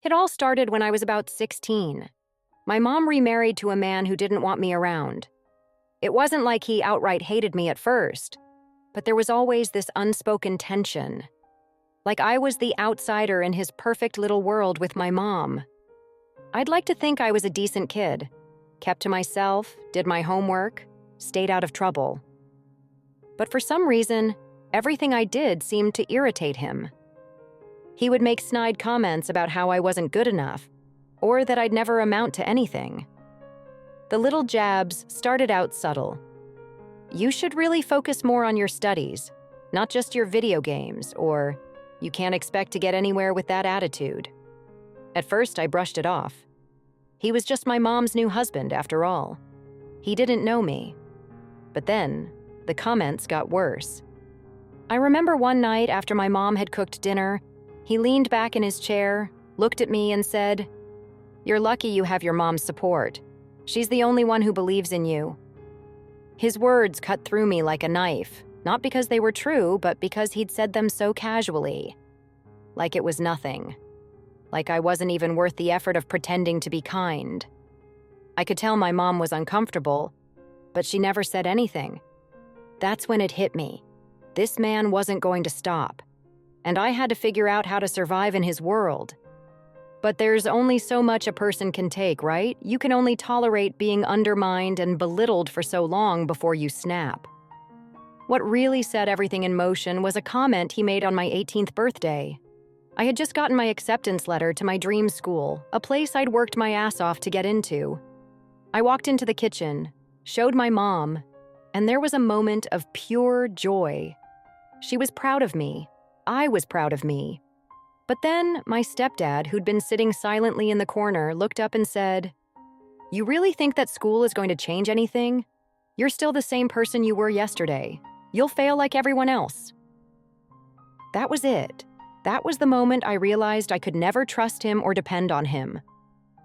It all started when I was about 16. My mom remarried to a man who didn't want me around. It wasn't like he outright hated me at first, but there was always this unspoken tension. Like I was the outsider in his perfect little world with my mom. I'd like to think I was a decent kid, kept to myself, did my homework, stayed out of trouble. But for some reason, everything I did seemed to irritate him. He would make snide comments about how I wasn't good enough, or that I'd never amount to anything. The little jabs started out subtle. You should really focus more on your studies, not just your video games, or you can't expect to get anywhere with that attitude. At first, I brushed it off. He was just my mom's new husband, after all. He didn't know me. But then, the comments got worse. I remember one night after my mom had cooked dinner, he leaned back in his chair, looked at me and said, "You're lucky you have your mom's support. She's the only one who believes in you." His words cut through me like a knife, not because they were true, but because he'd said them so casually. Like it was nothing. Like I wasn't even worth the effort of pretending to be kind. I could tell my mom was uncomfortable, but she never said anything. That's when it hit me. This man wasn't going to stop, and I had to figure out how to survive in his world. But there's only so much a person can take, right? You can only tolerate being undermined and belittled for so long before you snap. What really set everything in motion was a comment he made on my 18th birthday. I had just gotten my acceptance letter to my dream school, a place I'd worked my ass off to get into. I walked into the kitchen, showed my mom, and there was a moment of pure joy. She was proud of me. I was proud of me. But then my stepdad, who'd been sitting silently in the corner, looked up and said, "You really think that school is going to change anything? You're still the same person you were yesterday. You'll fail like everyone else." That was it. That was the moment I realized I could never trust him or depend on him.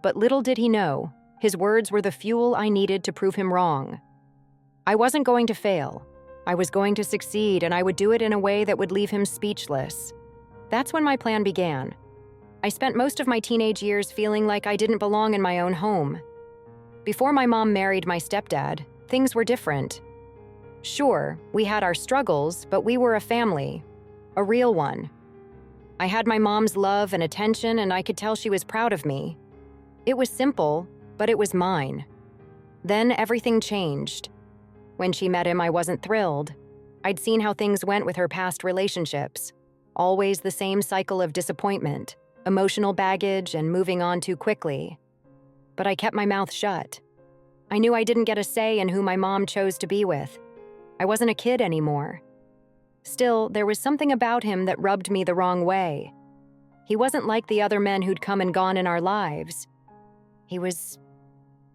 But little did he know, his words were the fuel I needed to prove him wrong. I wasn't going to fail. I was going to succeed, and I would do it in a way that would leave him speechless. That's when my plan began. I spent most of my teenage years feeling like I didn't belong in my own home. Before my mom married my stepdad, things were different. Sure, we had our struggles, but we were a family, a real one. I had my mom's love and attention, and I could tell she was proud of me. It was simple, but it was mine. Then everything changed. When she met him, I wasn't thrilled. I'd seen how things went with her past relationships. Always the same cycle of disappointment, emotional baggage, and moving on too quickly. But I kept my mouth shut. I knew I didn't get a say in who my mom chose to be with. I wasn't a kid anymore. Still, there was something about him that rubbed me the wrong way. He wasn't like the other men who'd come and gone in our lives. He was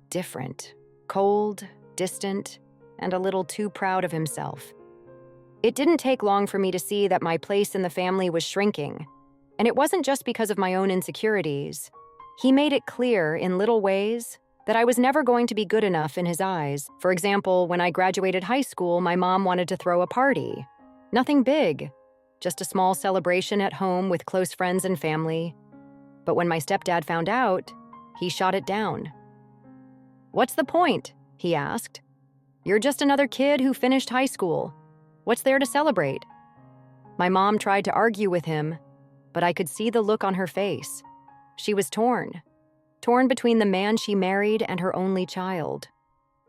different, cold, distant, and a little too proud of himself. It didn't take long for me to see that my place in the family was shrinking, and it wasn't just because of my own insecurities. He made it clear in little ways that I was never going to be good enough in his eyes. For example, when I graduated high school, my mom wanted to throw a party. Nothing big, just a small celebration at home with close friends and family. But when my stepdad found out, he shot it down. "What's the point?" he asked. "You're just another kid who finished high school. What's there to celebrate?" My mom tried to argue with him, but I could see the look on her face. She was torn between the man she married and her only child.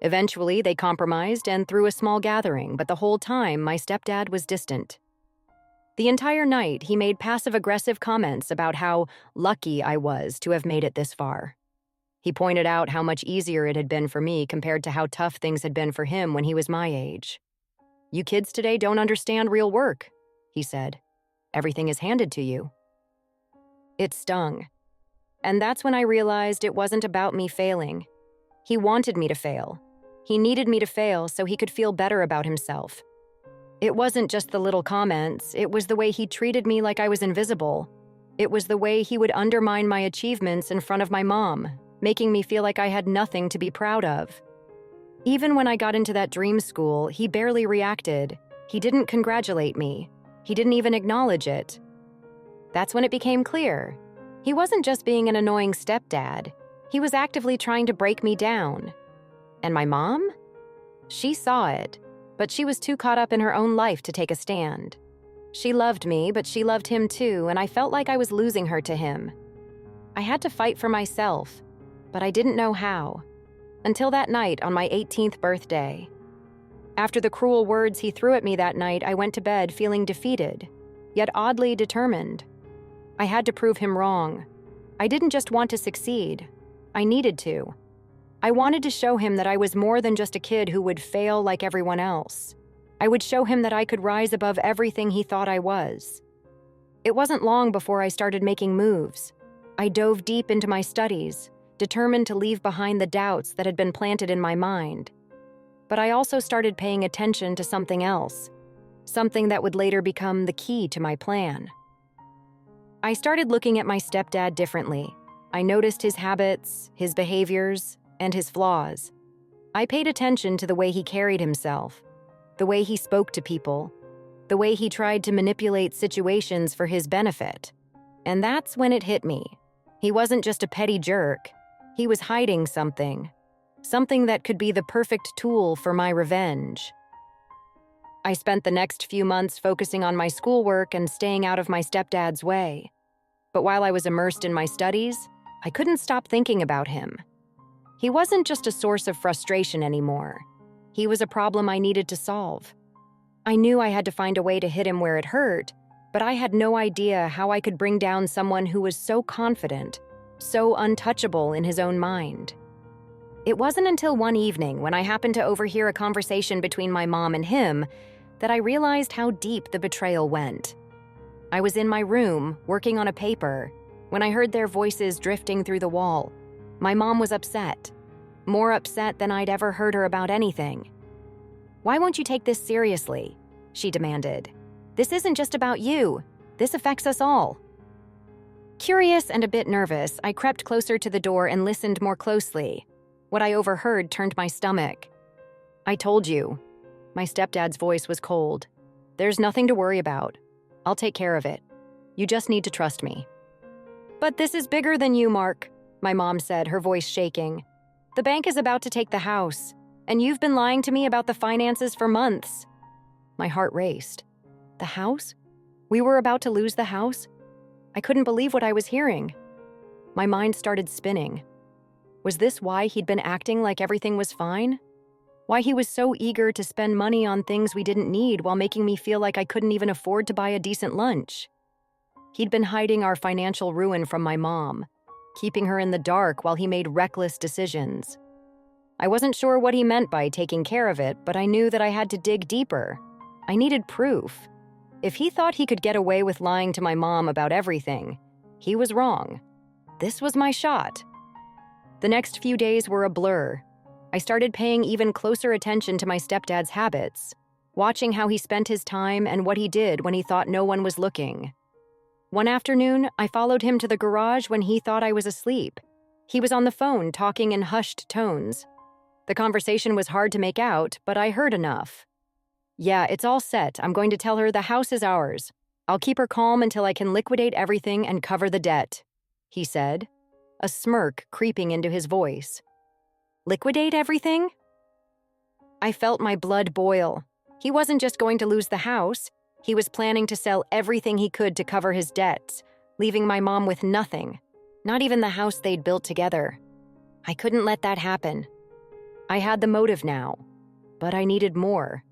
Eventually, they compromised and threw a small gathering, but the whole time, my stepdad was distant. The entire night, he made passive-aggressive comments about how lucky I was to have made it this far. He pointed out how much easier it had been for me compared to how tough things had been for him when he was my age. "You kids today don't understand real work," he said. "Everything is handed to you." It stung. And that's when I realized it wasn't about me failing. He wanted me to fail. He needed me to fail so he could feel better about himself. It wasn't just the little comments, it was the way he treated me like I was invisible. It was the way he would undermine my achievements in front of my mom, making me feel like I had nothing to be proud of. Even when I got into that dream school, he barely reacted. He didn't congratulate me. He didn't even acknowledge it. That's when it became clear. He wasn't just being an annoying stepdad. He was actively trying to break me down. And my mom? She saw it, but she was too caught up in her own life to take a stand. She loved me, but she loved him too, and I felt like I was losing her to him. I had to fight for myself, but I didn't know how. Until that night on my 18th birthday. After the cruel words he threw at me that night, I went to bed feeling defeated, yet oddly determined. I had to prove him wrong. I didn't just want to succeed. I needed to. I wanted to show him that I was more than just a kid who would fail like everyone else. I would show him that I could rise above everything he thought I was. It wasn't long before I started making moves. I dove deep into my studies, determined to leave behind the doubts that had been planted in my mind. But I also started paying attention to something else, something that would later become the key to my plan. I started looking at my stepdad differently. I noticed his habits, his behaviors, and his flaws. I paid attention to the way he carried himself, the way he spoke to people, the way he tried to manipulate situations for his benefit. And that's when it hit me. He wasn't just a petty jerk. He was hiding something that could be the perfect tool for my revenge. I spent the next few months focusing on my schoolwork and staying out of my stepdad's way. But while I was immersed in my studies, I couldn't stop thinking about him. He wasn't just a source of frustration anymore. He was a problem I needed to solve. I knew I had to find a way to hit him where it hurt, but I had no idea how I could bring down someone who was so confident, so untouchable in his own mind. It wasn't until one evening when I happened to overhear a conversation between my mom and him that I realized how deep the betrayal went. I was in my room, working on a paper, when I heard their voices drifting through the wall. My mom was upset, more upset than I'd ever heard her about anything. "Why won't you take this seriously?" she demanded. "This isn't just about you. This affects us all." Curious and a bit nervous, I crept closer to the door and listened more closely. What I overheard turned my stomach. "I told you." My stepdad's voice was cold. "There's nothing to worry about. I'll take care of it. You just need to trust me." "But this is bigger than you, Mark," my mom said, her voice shaking. "The bank is about to take the house, and you've been lying to me about the finances for months." My heart raced. The house? We were about to lose the house? I couldn't believe what I was hearing. My mind started spinning. Was this why he'd been acting like everything was fine? Why he was so eager to spend money on things we didn't need while making me feel like I couldn't even afford to buy a decent lunch? He'd been hiding our financial ruin from my mom, keeping her in the dark while he made reckless decisions. I wasn't sure what he meant by taking care of it, but I knew that I had to dig deeper. I needed proof. If he thought he could get away with lying to my mom about everything, he was wrong. This was my shot. The next few days were a blur. I started paying even closer attention to my stepdad's habits, watching how he spent his time and what he did when he thought no one was looking. One afternoon, I followed him to the garage when he thought I was asleep. He was on the phone, talking in hushed tones. The conversation was hard to make out, but I heard enough. "Yeah, it's all set. I'm going to tell her the house is ours. I'll keep her calm until I can liquidate everything and cover the debt," he said, a smirk creeping into his voice. Liquidate everything? I felt my blood boil. He wasn't just going to lose the house. He was planning to sell everything he could to cover his debts, leaving my mom with nothing, not even the house they'd built together. I couldn't let that happen. I had the motive now, but I needed more.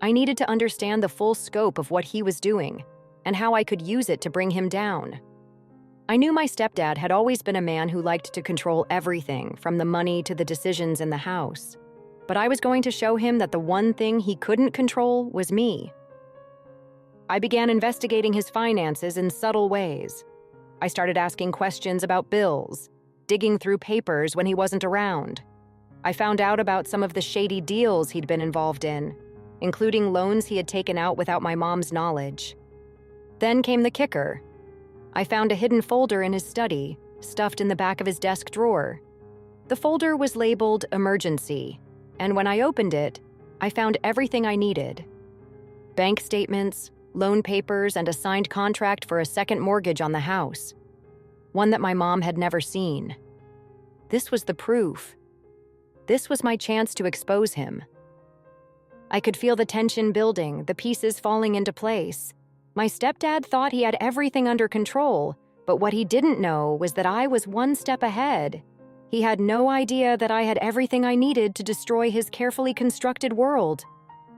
I needed to understand the full scope of what he was doing and how I could use it to bring him down. I knew my stepdad had always been a man who liked to control everything, from the money to the decisions in the house. But I was going to show him that the one thing he couldn't control was me. I began investigating his finances in subtle ways. I started asking questions about bills, digging through papers when he wasn't around. I found out about some of the shady deals he'd been involved in, including loans he had taken out without my mom's knowledge. Then came the kicker. I found a hidden folder in his study, stuffed in the back of his desk drawer. The folder was labeled Emergency, and when I opened it, I found everything I needed. Bank statements, loan papers, and a signed contract for a second mortgage on the house. one that my mom had never seen. This was the proof. This was my chance to expose him. I could feel the tension building, the pieces falling into place. My stepdad thought he had everything under control, but what he didn't know was that I was one step ahead. He had no idea that I had everything I needed to destroy his carefully constructed world.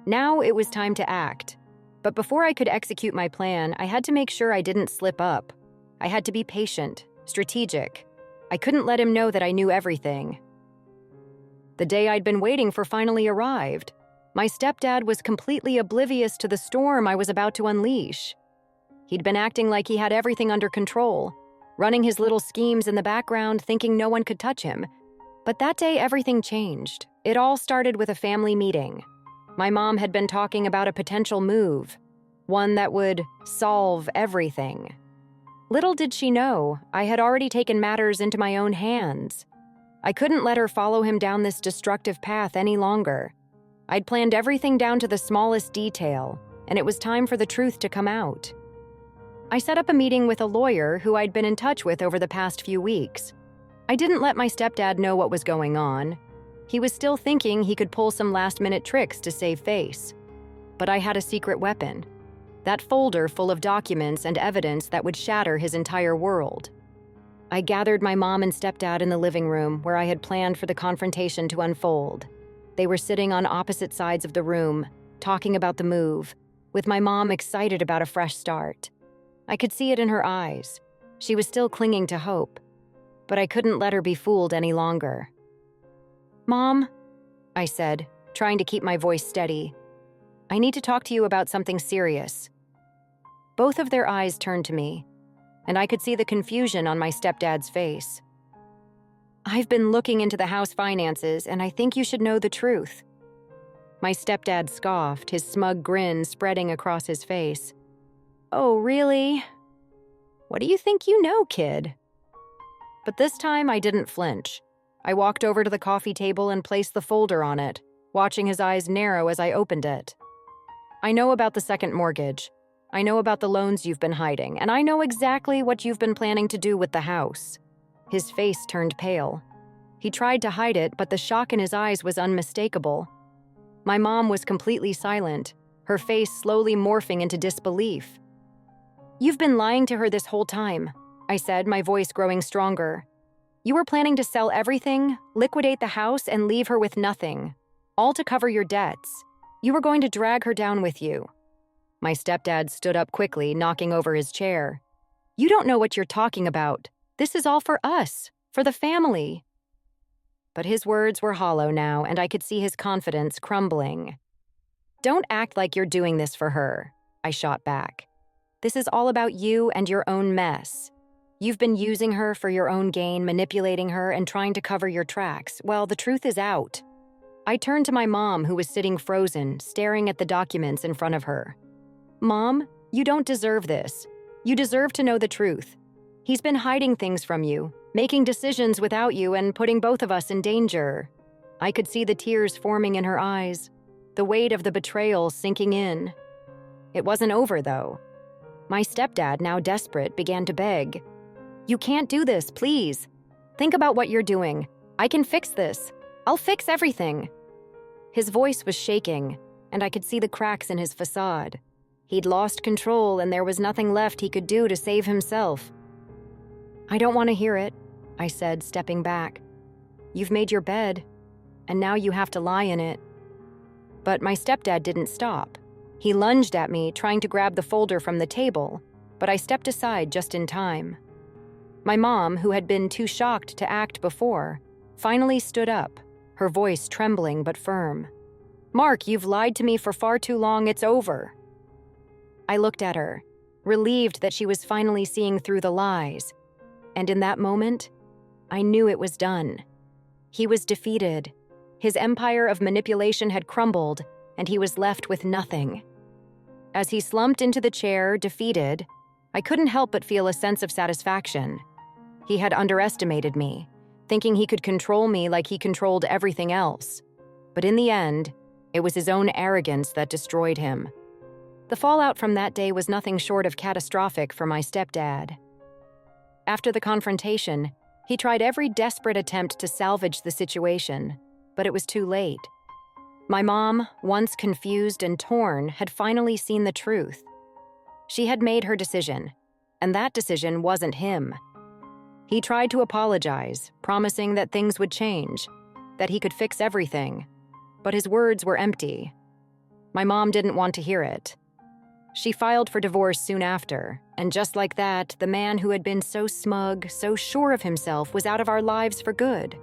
Now it was time to act. But before I could execute my plan, I had to make sure I didn't slip up. I had to be patient, strategic. I couldn't let him know that I knew everything. The day I'd been waiting for finally arrived. My stepdad was completely oblivious to the storm I was about to unleash. He'd been acting like he had everything under control, running his little schemes in the background, thinking no one could touch him. But that day, everything changed. It all started with a family meeting. My mom had been talking about a potential move, one that would solve everything. Little did she know, I had already taken matters into my own hands. I couldn't let her follow him down this destructive path any longer. I'd planned everything down to the smallest detail, and it was time for the truth to come out. I set up a meeting with a lawyer who I'd been in touch with over the past few weeks. I didn't let my stepdad know what was going on. He was still thinking he could pull some last-minute tricks to save face. But I had a secret weapon. That folder full of documents and evidence that would shatter his entire world. I gathered my mom and stepdad in the living room where I had planned for the confrontation to unfold. They were sitting on opposite sides of the room, talking about the move, with my mom excited about a fresh start. I could see it in her eyes. She was still clinging to hope, but I couldn't let her be fooled any longer. "Mom," I said, trying to keep my voice steady, "I need to talk to you about something serious." Both of their eyes turned to me, and I could see the confusion on my stepdad's face. "I've been looking into the house finances, and I think you should know the truth." My stepdad scoffed, his smug grin spreading across his face. "Oh, really? What do you think you know, kid?" But this time I didn't flinch. I walked over to the coffee table and placed the folder on it, watching his eyes narrow as I opened it. "I know about the second mortgage. I know about the loans you've been hiding, and I know exactly what you've been planning to do with the house." His face turned pale. He tried to hide it, but the shock in his eyes was unmistakable. My mom was completely silent, her face slowly morphing into disbelief. "You've been lying to her this whole time," I said, my voice growing stronger. "You were planning to sell everything, liquidate the house, and leave her with nothing, all to cover your debts. You were going to drag her down with you." My stepdad stood up quickly, knocking over his chair. "You don't know what you're talking about. This is all for us, for the family." But his words were hollow now, and I could see his confidence crumbling. "Don't act like you're doing this for her," I shot back. "This is all about you and your own mess. You've been using her for your own gain, manipulating her and trying to cover your tracks. Well, the truth is out." I turned to my mom, who was sitting frozen, staring at the documents in front of her. "Mom, you don't deserve this. You deserve to know the truth. He's been hiding things from you, making decisions without you, and putting both of us in danger." I could see the tears forming in her eyes, the weight of the betrayal sinking in. It wasn't over, though. My stepdad, now desperate, began to beg. "You can't do this, please. Think about what you're doing. I can fix this. I'll fix everything." His voice was shaking, and I could see the cracks in his facade. He'd lost control, and there was nothing left he could do to save himself. "I don't want to hear it," I said, stepping back. "You've made your bed, and now you have to lie in it." But my stepdad didn't stop. He lunged at me, trying to grab the folder from the table, but I stepped aside just in time. My mom, who had been too shocked to act before, finally stood up, her voice trembling but firm. "Mark, you've lied to me for far too long. It's over." I looked at her, relieved that she was finally seeing through the lies. And in that moment, I knew it was done. He was defeated. His empire of manipulation had crumbled, and he was left with nothing. As he slumped into the chair, defeated, I couldn't help but feel a sense of satisfaction. He had underestimated me, thinking he could control me like he controlled everything else. But in the end, it was his own arrogance that destroyed him. The fallout from that day was nothing short of catastrophic for my stepdad. After the confrontation, he tried every desperate attempt to salvage the situation, but it was too late. My mom, once confused and torn, had finally seen the truth. She had made her decision, and that decision wasn't him. He tried to apologize, promising that things would change, that he could fix everything, but his words were empty. My mom didn't want to hear it. She filed for divorce soon after, and just like that, the man who had been so smug, so sure of himself, was out of our lives for good.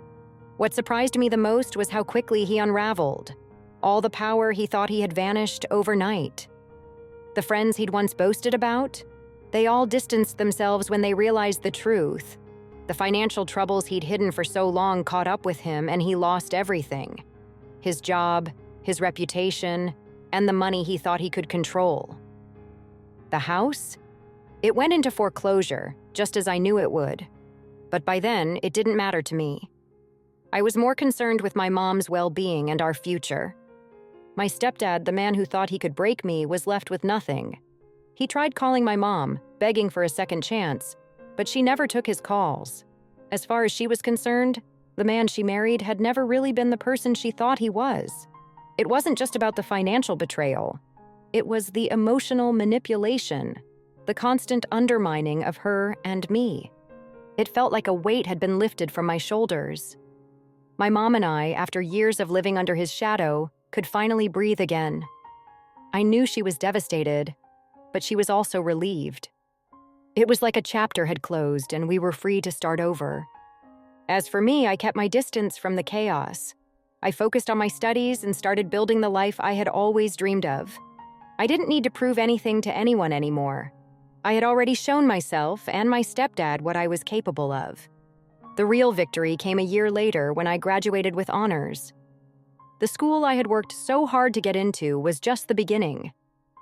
What surprised me the most was how quickly he unraveled. All the power he thought he had vanished overnight. The friends he'd once boasted about, they all distanced themselves when they realized the truth. The financial troubles he'd hidden for so long caught up with him, and he lost everything. His job, his reputation, and the money he thought he could control. The house? It went into foreclosure, just as I knew it would. But by then, it didn't matter to me. I was more concerned with my mom's well-being and our future. My stepdad, the man who thought he could break me, was left with nothing. He tried calling my mom, begging for a second chance, but she never took his calls. As far as she was concerned, the man she married had never really been the person she thought he was. It wasn't just about the financial betrayal. It was the emotional manipulation, the constant undermining of her and me. It felt like a weight had been lifted from my shoulders. My mom and I, after years of living under his shadow, could finally breathe again. I knew she was devastated, but she was also relieved. It was like a chapter had closed and we were free to start over. As for me, I kept my distance from the chaos. I focused on my studies and started building the life I had always dreamed of. I didn't need to prove anything to anyone anymore. I had already shown myself and my stepdad what I was capable of. The real victory came a year later when I graduated with honors. The school I had worked so hard to get into was just the beginning.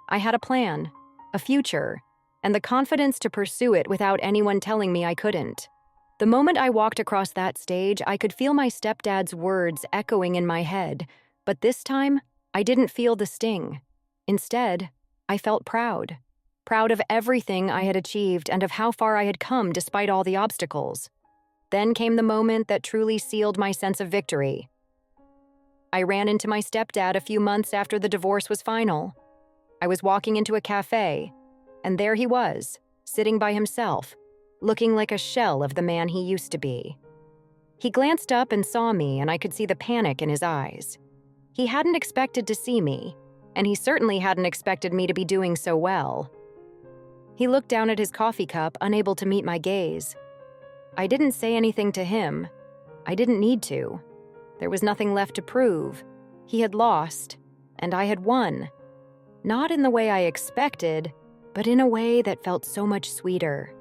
I had a plan, a future, and the confidence to pursue it without anyone telling me I couldn't. The moment I walked across that stage, I could feel my stepdad's words echoing in my head, but this time, I didn't feel the sting. Instead, I felt proud. Proud of everything I had achieved and of how far I had come despite all the obstacles. Then came the moment that truly sealed my sense of victory. I ran into my stepdad a few months after the divorce was final. I was walking into a cafe, and there he was, sitting by himself, looking like a shell of the man he used to be. He glanced up and saw me, and I could see the panic in his eyes. He hadn't expected to see me, and he certainly hadn't expected me to be doing so well. He looked down at his coffee cup, unable to meet my gaze. I didn't say anything to him. I didn't need to. There was nothing left to prove. He had lost, and I had won. Not in the way I expected, but in a way that felt so much sweeter.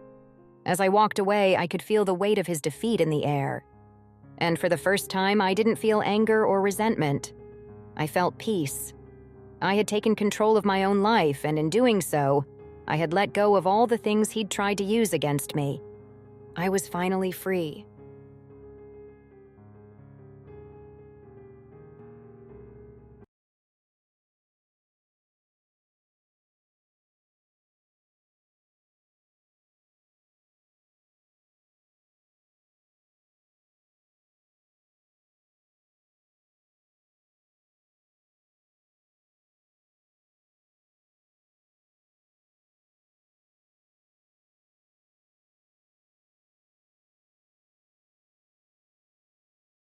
As I walked away, I could feel the weight of his defeat in the air. And for the first time, I didn't feel anger or resentment. I felt peace. I had taken control of my own life, and in doing so, I had let go of all the things he'd tried to use against me. I was finally free.